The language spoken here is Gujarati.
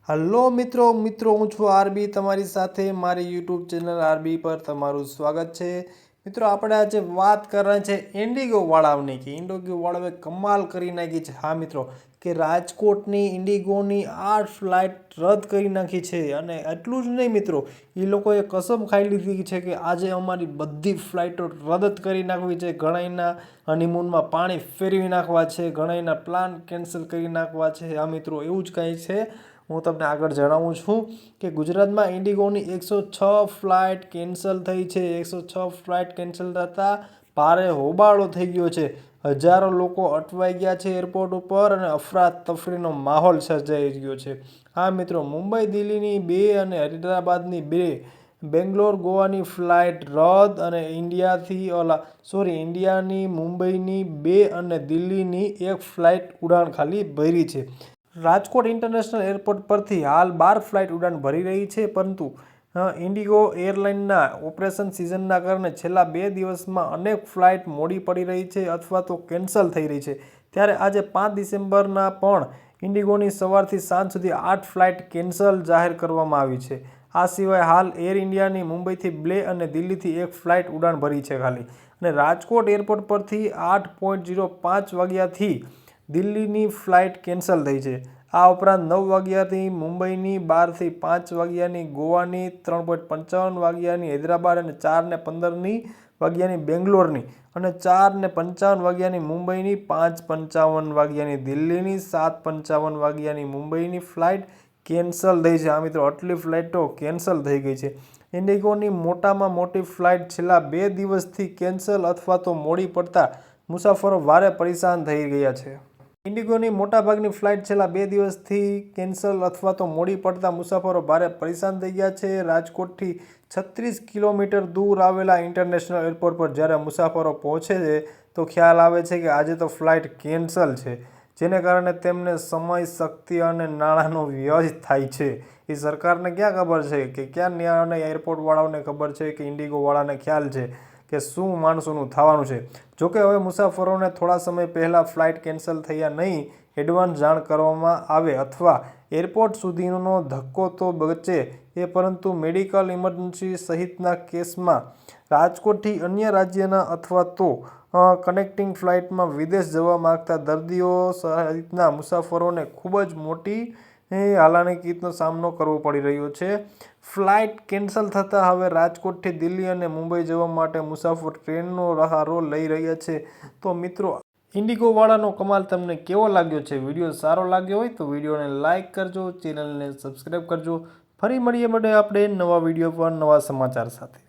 હલો મિત્રો હું છું આરબી તમારી સાથે મારી યુટ્યુબ ચેનલ આરબી પર તમારું સ્વાગત છે। મિત્રો આપણે આજે વાત કરવાની છે ઇન્ડિગો વાળાઓની કે ઇન્ડિગો વાળાઓએ કમાલ કરી નાખી છે। હા મિત્રો કે રાજકોટની ઇન્ડિગોની 8 ફ્લાઇટ રદ કરી નાખી છે અને એટલું જ નહીં મિત્રો એ લોકોએ કસમ ખાઈ લીધી છે કે આજે અમારી બધી ફ્લાઇટો રદ કરી નાખવી છે। ઘણાના હનીમૂનમાં પાણી ફેરવી નાખવા છે, ઘણાના પ્લાન કેન્સલ કરી નાખવા છે। હા મિત્રો એવું જ કંઈ છે। હું તમને આગળ જણાવું છું કે ગુજરાતમાં ઇન્ડિગોની 106 ફ્લાઇટ કેન્સલ થઈ છે। 106 ફ્લાઇટ કેન્સલ થતાં ભારે હોબાળો થઈ ગયો છે। હજારો લોકો અટવાઈ ગયા છે એરપોર્ટ ઉપર અને અફરાતફરીનો માહોલ સર્જાઈ રહ્યો છે। હા મિત્રો મુંબઈ દિલ્હીની 2 અને હૈદરાબાદની 2, બેંગ્લોર ગોવાની ફ્લાઇટ રદ અને ઇન્ડિયાની મુંબઈની 2 અને દિલ્હીની 1 ફ્લાઇટ ઉડાન ખાલી ભરી છે। રાજકોટ ઇન્ટરનેશનલ એરપોર્ટ પરથી હાલ 12 ફ્લાઇટ ઉડાન ભરી રહી છે, પરંતુ ઇન્ડિગો એરલાઇનના ઓપરેશન સિઝનના કારણે છેલ્લા 2 દિવસમાં અનેક ફ્લાઇટ મોડી પડી રહી છે અથવા તો કેન્સલ થઈ રહી છે। ત્યારે આજે 5 ડિસેમ્બરના પણ ઇન્ડિગોની સવારથી સાંજ સુધી 8 ફ્લાઇટ કેન્સલ જાહેર કરવામાં આવી છે। આ સિવાય હાલ એર ઇન્ડિયાની મુંબઈથી 2 અને દિલ્હીથી 1 ફ્લાઇટ ઉડાન ભરી છે ખાલી, અને રાજકોટ એરપોર્ટ પરથી 8:05 વાગ્યાથી દિલ્હીની ફ્લાઇટ કેન્સલ થઈ છે। આ ઉપરાંત 9 વાગ્યાથી મુંબઈની, 12થી 5 વાગ્યાની ગોવાની, 3:55 વાગ્યાની હૈદરાબાદ અને 4:15 વાગ્યાની બેંગ્લોરની અને 4:55 વાગ્યાની મુંબઈની, 5:55 વાગ્યાની દિલ્હીની, 7:55 વાગ્યાની મુંબઈની ફ્લાઇટ કેન્સલ થઈ છે। આ મિત્રો આટલી ફ્લાઇટો કેન્સલ થઈ ગઈ છે। ઇન્ડિગોની મોટામાં મોટી ફ્લાઇટ છેલ્લા 2 દિવસથી કેન્સલ અથવા તો મોડી પડતા મુસાફરો ભારે પરેશાન થઈ ગયા છે। ઇન્ડિગોની મોટાભાગની ફ્લાઇટ છેલ્લા 2 દિવસથી કેન્સલ અથવા તો મોડી પડતા મુસાફરો ભારે પરેશાન થઈ ગયા છે। રાજકોટથી 36 કિલોમીટર દૂર આવેલા ઇન્ટરનેશનલ એરપોર્ટ પર જ્યારે મુસાફરો પહોંચે છે તો ખ્યાલ આવે છે કે આજે તો ફ્લાઇટ કેન્સલ છે, જેને કારણે તેમને સમય, શક્તિ અને નાણાંનો વ્યય થાય છે। એ સરકારને ક્યાં ખબર છે કે ક્યાં ન્યાયને એરપોર્ટવાળાઓને ખબર છે કે ઇન્ડિગોવાળાને ખ્યાલ છે કે શું માણસોનું થવાનું છે। જોકે હવે મુસાફરોને થોડા સમય પહેલાં ફ્લાઇટ કેન્સલ થયા નહીં એડવાન્સ જાણ કરવામાં આવે અથવા એરપોર્ટ સુધીનો ધક્કો તો બચે એ, પરંતુ મેડિકલ ઇમરજન્સી સહિતના કેસમાં રાજકોટથી અન્ય રાજ્યના અથવા તો કનેક્ટિંગ ફ્લાઇટમાં વિદેશ જવા માગતા દર્દીઓ સહિતના મુસાફરોને ખૂબ જ મોટી હાલાકીનો સામનો કરવો પડી રહ્યો છે। ફ્લાઇટ કેન્સલ થતાં હવે રાજકોટથી દિલ્હી અને મુંબઈ જવા માટે મુસાફરો ટ્રેનનો સહારો લઈ રહ્યા છે। તો મિત્રો ઇન્ડિગોવાળાનો કમાલ તમને કેવો લાગ્યો છે? વિડીયો સારો લાગ્યો હોય તો વિડીયોને લાઇક કરજો, ચેનલને સબસ્ક્રાઈબ કરજો। ફરી મળીએ આપણે નવા વિડીયો પર નવા સમાચાર સાથે।